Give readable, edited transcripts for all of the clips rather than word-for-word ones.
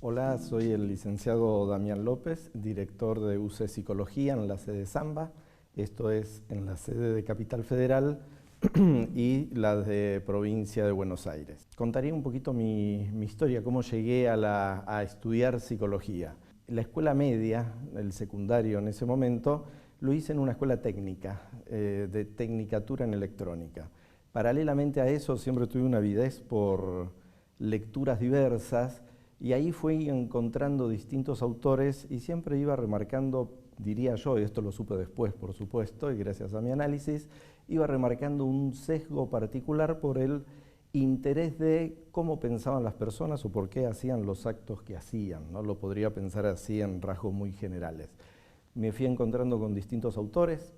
Hola, soy el licenciado Damián López, director de UC Psicología en la sede Zamba. Esto es en la sede de Capital Federal y la de Provincia de Buenos Aires. Contaría un poquito mi historia, cómo llegué a estudiar psicología. La escuela media, el secundario en ese momento, lo hice en una escuela técnica, de tecnicatura en electrónica. Paralelamente a eso siempre tuve una avidez por lecturas diversas y ahí fui encontrando distintos autores y siempre iba remarcando, diría yo, y esto lo supe después por supuesto, y gracias a mi análisis, iba remarcando un sesgo particular por el interés de cómo pensaban las personas o por qué hacían los actos que hacían, ¿no? Lo podría pensar así en rasgos muy generales. Me fui encontrando con distintos autores,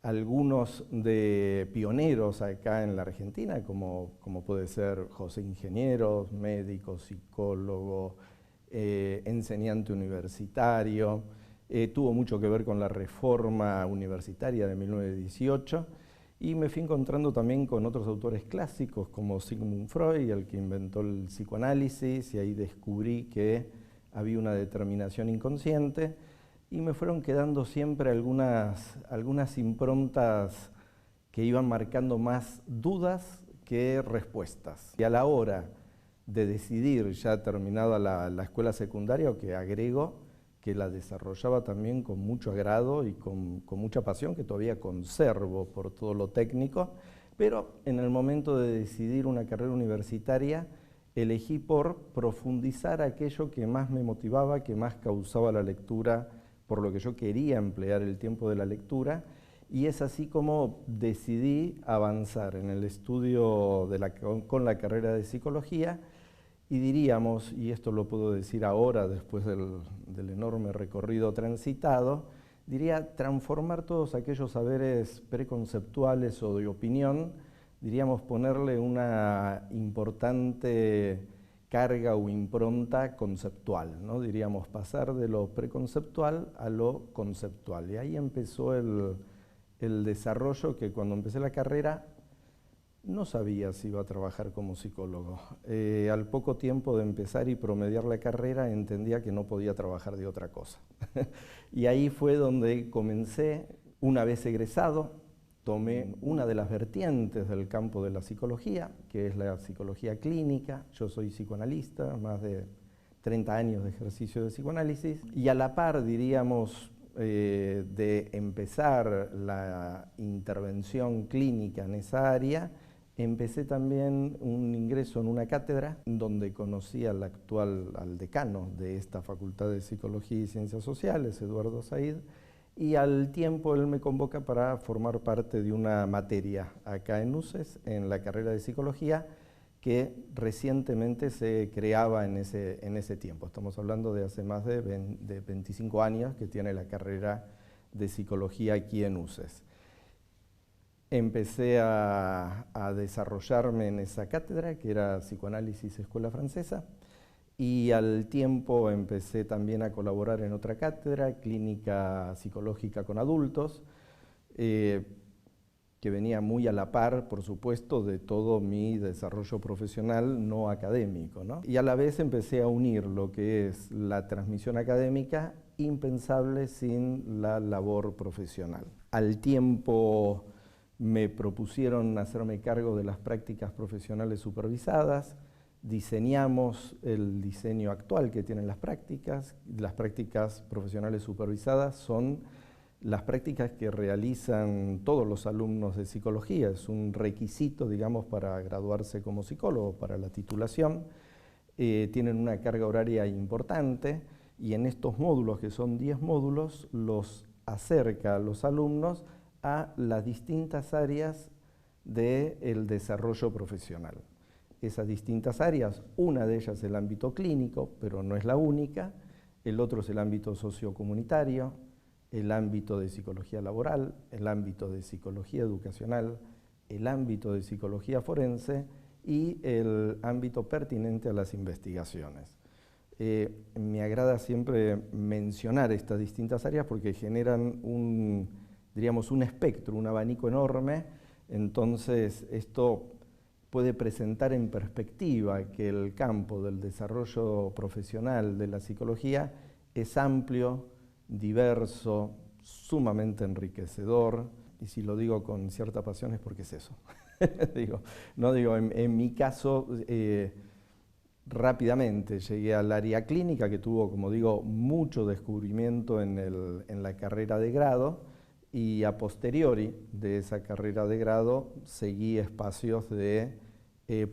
algunos de pioneros acá en la Argentina, como puede ser José Ingenieros, médico, psicólogo, enseñante universitario. Tuvo mucho que ver con la reforma universitaria de 1918 y me fui encontrando también con otros autores clásicos como Sigmund Freud, el que inventó el psicoanálisis, y ahí descubrí que había una determinación inconsciente. Y me fueron quedando siempre algunas improntas que iban marcando más dudas que respuestas. Y a la hora de decidir, ya terminada la escuela secundaria, que agrego que la desarrollaba también con mucho agrado y con mucha pasión, que todavía conservo por todo lo técnico, pero en el momento de decidir una carrera universitaria, elegí por profundizar aquello que más me motivaba, que más causaba la lectura, por lo que yo quería emplear el tiempo de la lectura, y es así como decidí avanzar en el estudio con la carrera de psicología, y diríamos, y esto lo puedo decir ahora después del enorme recorrido transitado, diría transformar todos aquellos saberes preconceptuales o de opinión, diríamos ponerle una importante carga o impronta conceptual, ¿no? Diríamos pasar de lo preconceptual a lo conceptual. Y ahí empezó el desarrollo que cuando empecé la carrera no sabía si iba a trabajar como psicólogo. Al poco tiempo de empezar y promediar la carrera entendía que no podía trabajar de otra cosa. Y ahí fue donde comencé, una vez egresado, tomé una de las vertientes del campo de la psicología, que es la psicología clínica. Yo soy psicoanalista, más de 30 años de ejercicio de psicoanálisis, y a la par, diríamos, de empezar la intervención clínica en esa área, empecé también un ingreso en una cátedra donde conocí al decano de esta Facultad de Psicología y Ciencias Sociales, Eduardo Said, y al tiempo él me convoca para formar parte de una materia acá en UCES, en la carrera de Psicología, que recientemente se creaba en ese tiempo. Estamos hablando de hace más de 25 años que tiene la carrera de Psicología aquí en UCES. Empecé a desarrollarme en esa cátedra, que era Psicoanálisis Escuela Francesa, y al tiempo empecé también a colaborar en otra cátedra, Clínica Psicológica con Adultos, que venía muy a la par, por supuesto, de todo mi desarrollo profesional no académico, ¿no? Y a la vez empecé a unir lo que es la transmisión académica, impensable sin la labor profesional. Al tiempo me propusieron hacerme cargo de las prácticas profesionales supervisadas, diseñamos el diseño actual que tienen las prácticas profesionales supervisadas son las prácticas que realizan todos los alumnos de psicología, es un requisito, digamos, para graduarse como psicólogo, para la titulación. Tienen una carga horaria importante y en estos módulos, que son 10 módulos, los acerca a los alumnos a las distintas áreas del desarrollo profesional. Esas distintas áreas, una de ellas es el ámbito clínico, pero no es la única, el otro es el ámbito sociocomunitario, el ámbito de psicología laboral, el ámbito de psicología educacional, el ámbito de psicología forense y el ámbito pertinente a las investigaciones. Me agrada siempre mencionar estas distintas áreas porque generan diríamos, un espectro, un abanico enorme, entonces esto puede presentar en perspectiva que el campo del desarrollo profesional de la psicología es amplio, diverso, sumamente enriquecedor, y si lo digo con cierta pasión es porque es eso. En mi caso, rápidamente llegué al área clínica, que tuvo, como digo, mucho descubrimiento en la carrera de grado, y a posteriori de esa carrera de grado seguí espacios de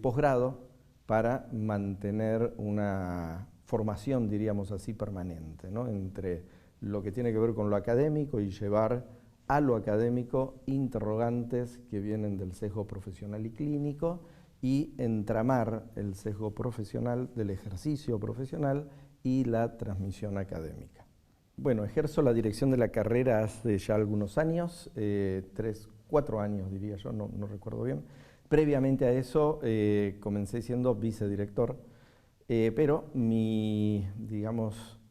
posgrado para mantener una formación, diríamos así, permanente, ¿no? Entre lo que tiene que ver con lo académico y llevar a lo académico interrogantes que vienen del sesgo profesional y clínico, y entramar el sesgo profesional del ejercicio profesional y la transmisión académica. Bueno, ejerzo la dirección de la carrera hace ya algunos años, 3, 4 años diría yo, no recuerdo bien. Previamente a eso comencé siendo vicedirector, pero mi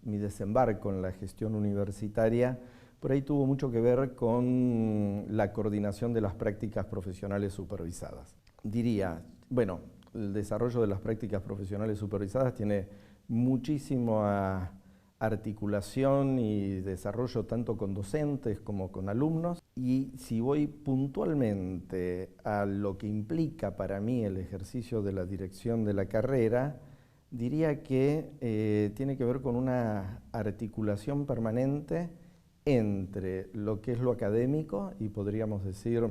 desembarco en la gestión universitaria por ahí tuvo mucho que ver con la coordinación de las prácticas profesionales supervisadas. Diría, bueno, el desarrollo de las prácticas profesionales supervisadas tiene muchísima articulación y desarrollo tanto con docentes como con alumnos, y si voy puntualmente a lo que implica para mí el ejercicio de la dirección de la carrera, diría que tiene que ver con una articulación permanente entre lo que es lo académico y podríamos decir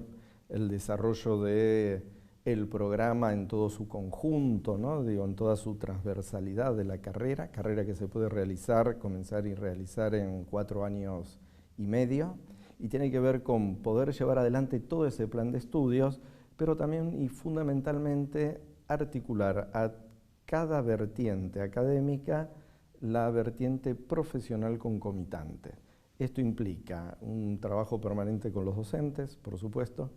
el desarrollo del programa en todo su conjunto, ¿no? En toda su transversalidad de la carrera que se puede comenzar y realizar en 4 años y medio, y tiene que ver con poder llevar adelante todo ese plan de estudios, pero también y fundamentalmente articular a cada vertiente académica la vertiente profesional concomitante. Esto implica un trabajo permanente con los docentes, por supuesto,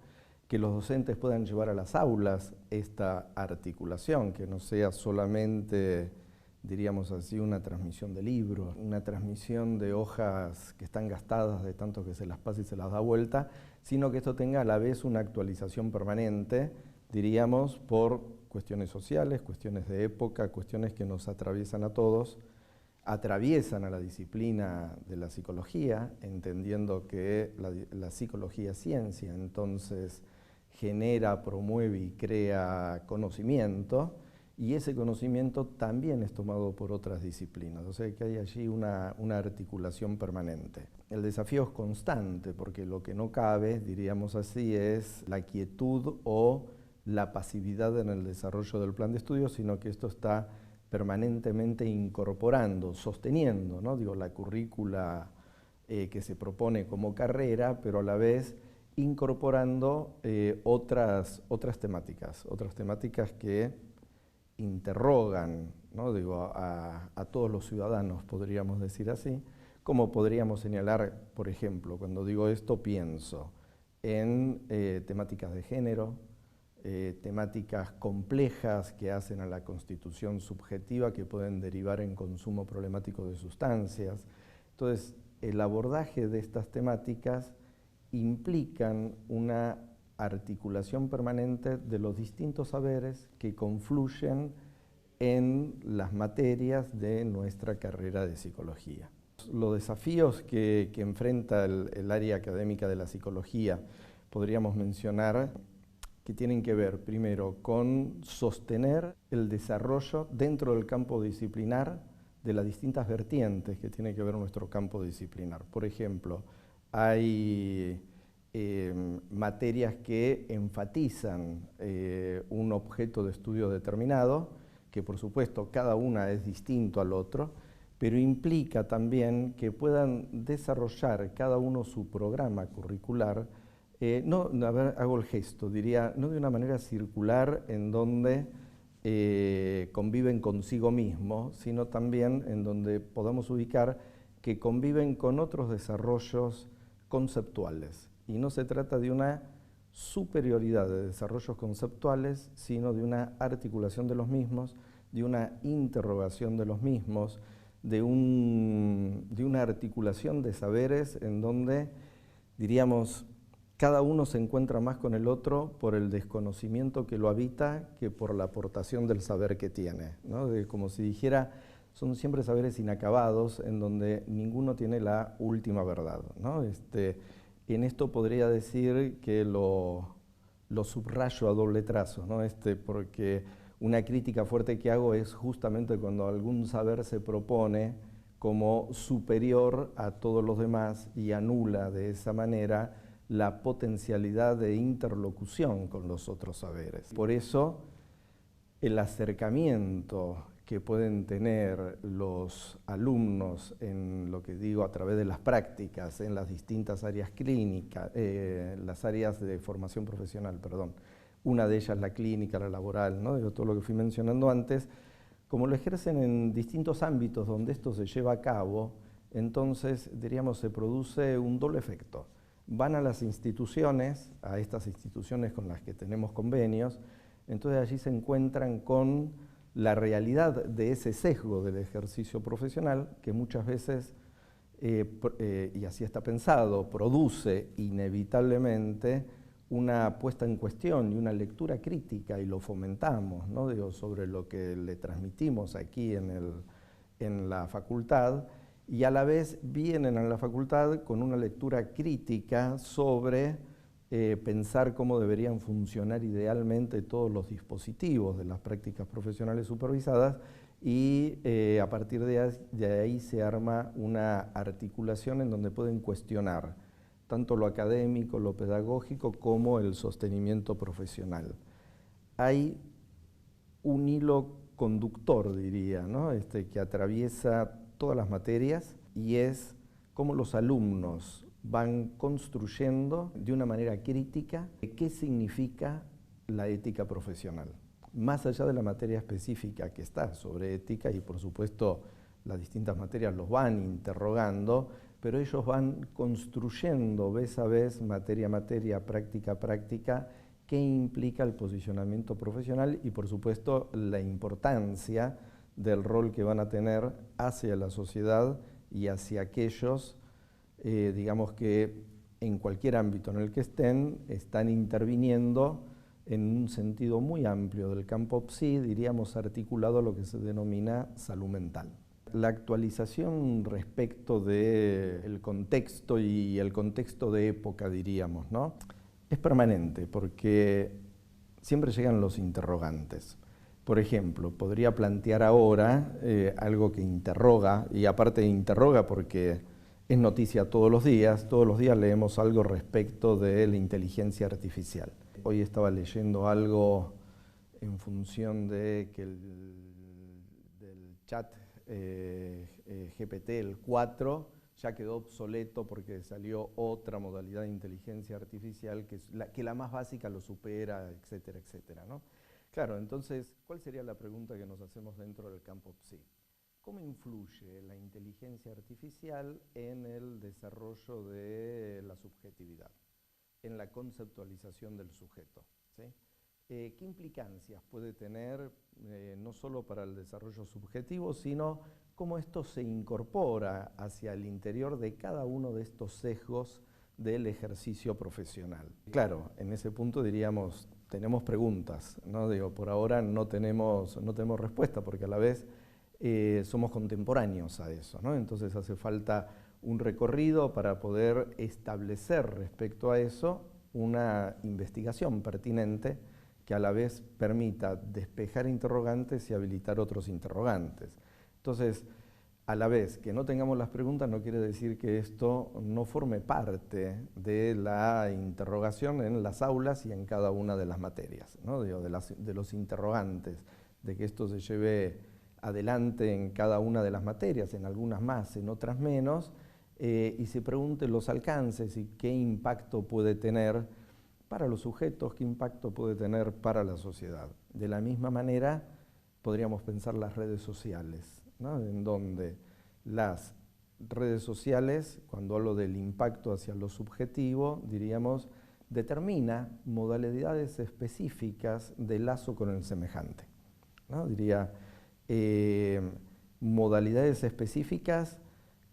que los docentes puedan llevar a las aulas esta articulación, que no sea solamente, diríamos así, una transmisión de libros, una transmisión de hojas que están gastadas de tanto que se las pasa y se las da vuelta, sino que esto tenga a la vez una actualización permanente, diríamos, por cuestiones sociales, cuestiones de época, cuestiones que nos atraviesan a todos, atraviesan a la disciplina de la psicología, entendiendo que la psicología es ciencia, entonces genera, promueve y crea conocimiento, y ese conocimiento también es tomado por otras disciplinas, o sea que hay allí una articulación permanente. El desafío es constante, porque lo que no cabe, diríamos así, es la quietud o la pasividad en el desarrollo del plan de estudios, sino que esto está permanentemente incorporando, sosteniendo, ¿no? La currícula que se propone como carrera, pero a la vez incorporando otras temáticas que interrogan, ¿no? A todos los ciudadanos, podríamos decir así, como podríamos señalar, por ejemplo, cuando digo esto pienso en temáticas de género, temáticas complejas que hacen a la constitución subjetiva, que pueden derivar en consumo problemático de sustancias. Entonces, el abordaje de estas temáticas implican una articulación permanente de los distintos saberes que confluyen en las materias de nuestra carrera de psicología. Los desafíos que enfrenta el área académica de la psicología podríamos mencionar que tienen que ver primero con sostener el desarrollo dentro del campo disciplinar de las distintas vertientes que tiene que ver nuestro campo disciplinar. Por ejemplo, hay materias que enfatizan un objeto de estudio determinado, que por supuesto cada una es distinto al otro, pero implica también que puedan desarrollar cada uno su programa curricular, hago el gesto, diría, no de una manera circular en donde conviven consigo mismo, sino también en donde podamos ubicar que conviven con otros desarrollos conceptuales. Y no se trata de una superioridad de desarrollos conceptuales, sino de una articulación de los mismos, de una interrogación de los mismos, de una articulación de saberes en donde, diríamos, cada uno se encuentra más con el otro por el desconocimiento que lo habita que por la aportación del saber que tiene, ¿no? Como si dijera, son siempre saberes inacabados en donde ninguno tiene la última verdad, ¿no? En esto podría decir que lo subrayo a doble trazo, ¿no? Porque una crítica fuerte que hago es justamente cuando algún saber se propone como superior a todos los demás y anula de esa manera la potencialidad de interlocución con los otros saberes. Por eso, el acercamiento que pueden tener los alumnos en lo que digo a través de las prácticas, en las distintas áreas clínicas, las áreas de formación profesional, perdón. Una de ellas la clínica, la laboral, ¿no? Todo lo que fui mencionando antes, como lo ejercen en distintos ámbitos donde esto se lleva a cabo, entonces, diríamos, se produce un doble efecto. Van a las instituciones, a estas instituciones con las que tenemos convenios, entonces allí se encuentran con la realidad de ese sesgo del ejercicio profesional que muchas veces, y así está pensado, produce inevitablemente una puesta en cuestión y una lectura crítica, y lo fomentamos, ¿no? Digo, sobre lo que le transmitimos aquí en la facultad, y a la vez vienen a la facultad con una lectura crítica sobre pensar cómo deberían funcionar idealmente todos los dispositivos de las prácticas profesionales supervisadas, y a partir de ahí se arma una articulación en donde pueden cuestionar tanto lo académico, lo pedagógico, como el sostenimiento profesional. Hay un hilo conductor, diría, ¿no? Que atraviesa todas las materias, y es cómo los alumnos van construyendo de una manera crítica qué significa la ética profesional. Más allá de la materia específica que está sobre ética, y por supuesto las distintas materias los van interrogando, pero ellos van construyendo vez a vez, materia a materia, práctica a práctica, qué implica el posicionamiento profesional y por supuesto la importancia del rol que van a tener hacia la sociedad y hacia aquellos, digamos, que en cualquier ámbito en el que están interviniendo en un sentido muy amplio del campo PSI, diríamos articulado a lo que se denomina salud mental. La actualización respecto del contexto y el contexto de época, diríamos, ¿no? Es permanente porque siempre llegan los interrogantes. Por ejemplo, podría plantear ahora algo que interroga, y aparte interroga porque es noticia todos los días leemos algo respecto de la inteligencia artificial. Hoy estaba leyendo algo en función de que del chat GPT, el 4, ya quedó obsoleto porque salió otra modalidad de inteligencia artificial que la más básica lo supera, etcétera, etcétera, ¿no? Claro, entonces, ¿cuál sería la pregunta que nos hacemos dentro del campo PSI? ¿Cómo influye la inteligencia artificial en el desarrollo de la subjetividad, en la conceptualización del sujeto, ¿sí? ¿Qué implicancias puede tener no solo para el desarrollo subjetivo, sino cómo esto se incorpora hacia el interior de cada uno de estos sesgos del ejercicio profesional? Claro, en ese punto diríamos, tenemos preguntas, ¿no? Digo, por ahora no tenemos respuesta, porque a la vez somos contemporáneos a eso, ¿no? Entonces hace falta un recorrido para poder establecer respecto a eso una investigación pertinente que a la vez permita despejar interrogantes y habilitar otros interrogantes. Entonces, a la vez que no tengamos las preguntas no quiere decir que esto no forme parte de la interrogación en las aulas y en cada una de las materias, ¿no? De los interrogantes, de que esto se lleve adelante en cada una de las materias, en algunas más, en otras menos, y se pregunte los alcances y qué impacto puede tener para los sujetos, qué impacto puede tener para la sociedad. De la misma manera, podríamos pensar las redes sociales, ¿no? En donde las redes sociales, cuando hablo del impacto hacia lo subjetivo, diríamos, determina modalidades específicas de lazo con el semejante, ¿no? Diría, modalidades específicas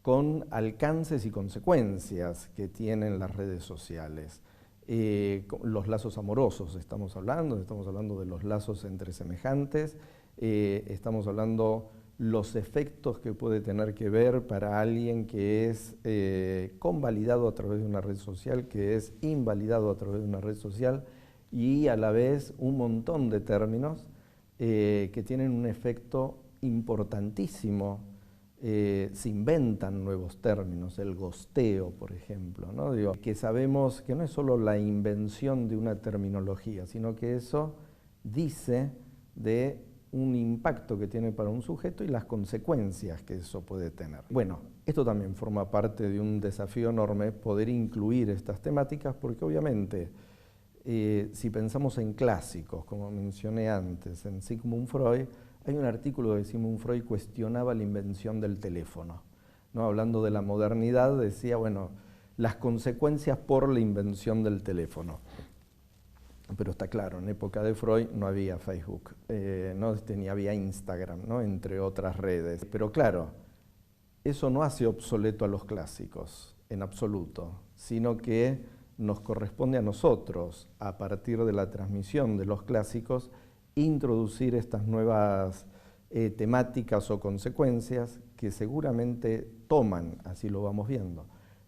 con alcances y consecuencias que tienen las redes sociales. los lazos amorosos estamos hablando de los lazos entre semejantes, estamos hablando los efectos que puede tener que ver para alguien que es convalidado a través de una red social, que es invalidado a través de una red social, y a la vez un montón de términos que tienen un efecto importantísimo. Se inventan nuevos términos, el gosteo, por ejemplo, ¿no? Digo, que sabemos que no es solo la invención de una terminología, sino que eso dice de un impacto que tiene para un sujeto y las consecuencias que eso puede tener. Bueno, esto también forma parte de un desafío enorme, poder incluir estas temáticas, porque obviamente si pensamos en clásicos, como mencioné antes, en Sigmund Freud, hay un artículo de Sigmund Freud que cuestionaba la invención del teléfono, ¿no? Hablando de la modernidad, decía, bueno, las consecuencias por la invención del teléfono. Pero está claro, en época de Freud no había Facebook, ni había Instagram, ¿no? Entre otras redes. Pero claro, eso no hace obsoleto a los clásicos, en absoluto, sino que nos corresponde a nosotros, a partir de la transmisión de los clásicos, introducir estas nuevas temáticas o consecuencias que seguramente toman, así lo vamos viendo,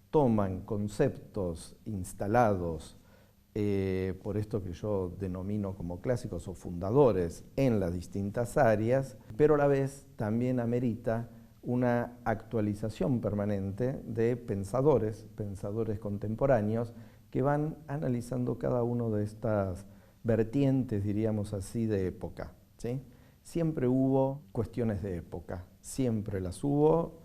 toman conceptos instalados por esto que yo denomino como clásicos o fundadores en las distintas áreas, pero a la vez también amerita una actualización permanente de pensadores contemporáneos que van analizando cada uno de estas vertientes, diríamos así, de época, ¿sí? Siempre hubo cuestiones de época, siempre las hubo,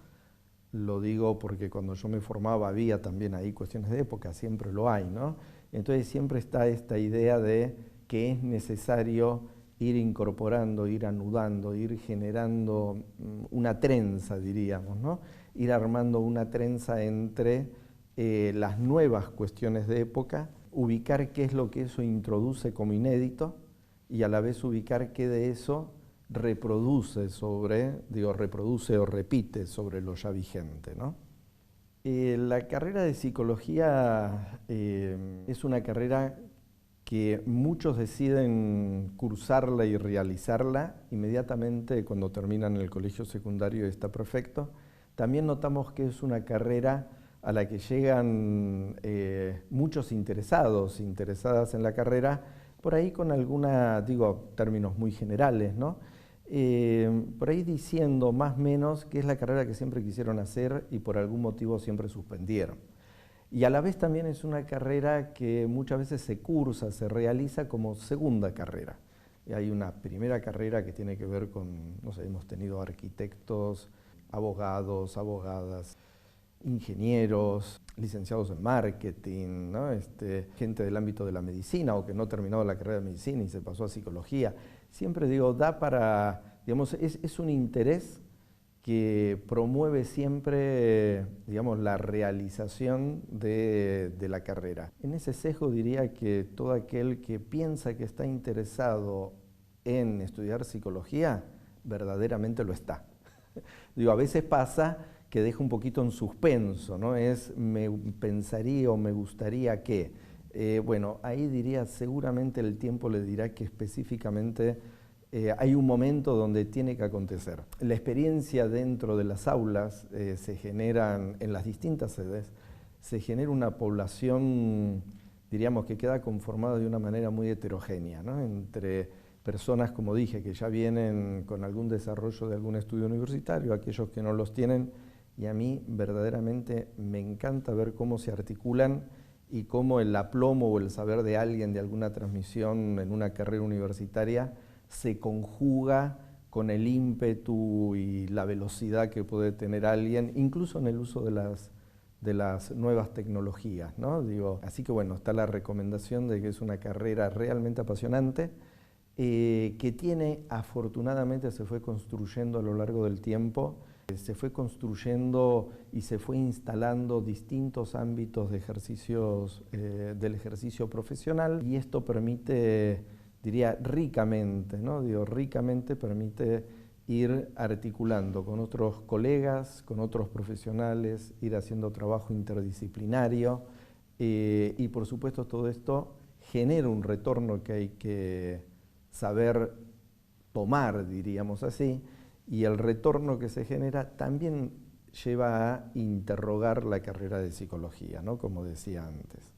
lo digo porque cuando yo me formaba había también ahí cuestiones de época, siempre lo hay, ¿no? Entonces siempre está esta idea de que es necesario ir incorporando, ir anudando, ir generando una trenza, diríamos, ¿no? Ir armando una trenza entre las nuevas cuestiones de época, ubicar qué es lo que eso introduce como inédito y a la vez ubicar qué de eso reproduce reproduce o repite sobre lo ya vigente, ¿no? La carrera de psicología es una carrera que muchos deciden cursarla y realizarla inmediatamente cuando terminan el colegio secundario y está perfecto. También notamos que es una carrera a la que llegan muchos interesadas en la carrera, por ahí con términos muy generales, ¿no? Por ahí diciendo más o menos que es la carrera que siempre quisieron hacer y por algún motivo siempre suspendieron. Y a la vez también es una carrera que muchas veces se cursa, se realiza como segunda carrera. Y hay una primera carrera que tiene que ver con, no sé, hemos tenido arquitectos, abogados, abogadas, ingenieros, licenciados en marketing, ¿no? Gente del ámbito de la medicina o que no terminó la carrera de medicina y se pasó a psicología. Siempre da para, es un interés que promueve siempre, la realización de la carrera. En ese sesgo diría que todo aquel que piensa que está interesado en estudiar psicología, verdaderamente lo está. A veces pasa que deja un poquito en suspenso, ¿no? Me pensaría o me gustaría que. Bueno, ahí diría, seguramente el tiempo le dirá que específicamente hay un momento donde tiene que acontecer. La experiencia dentro de las aulas se generan, en las distintas sedes, se genera una población, diríamos, que queda conformada de una manera muy heterogénea, ¿no? Entre personas, como dije, que ya vienen con algún desarrollo de algún estudio universitario, aquellos que no los tienen, y a mí verdaderamente me encanta ver cómo se articulan y cómo el aplomo o el saber de alguien de alguna transmisión en una carrera universitaria se conjuga con el ímpetu y la velocidad que puede tener alguien, incluso en el uso de las nuevas tecnologías, ¿no? Así que bueno, está la recomendación de que es una carrera realmente apasionante, que tiene, afortunadamente, se fue construyendo a lo largo del tiempo, se fue construyendo y se fue instalando distintos ámbitos de ejercicios, del ejercicio profesional, y esto permite, diría, ricamente, ¿no? Ricamente permite ir articulando con otros colegas, con otros profesionales, ir haciendo trabajo interdisciplinario, y por supuesto todo esto genera un retorno que hay que saber tomar, diríamos así, y el retorno que se genera también lleva a interrogar la carrera de psicología, ¿no? Como decía antes.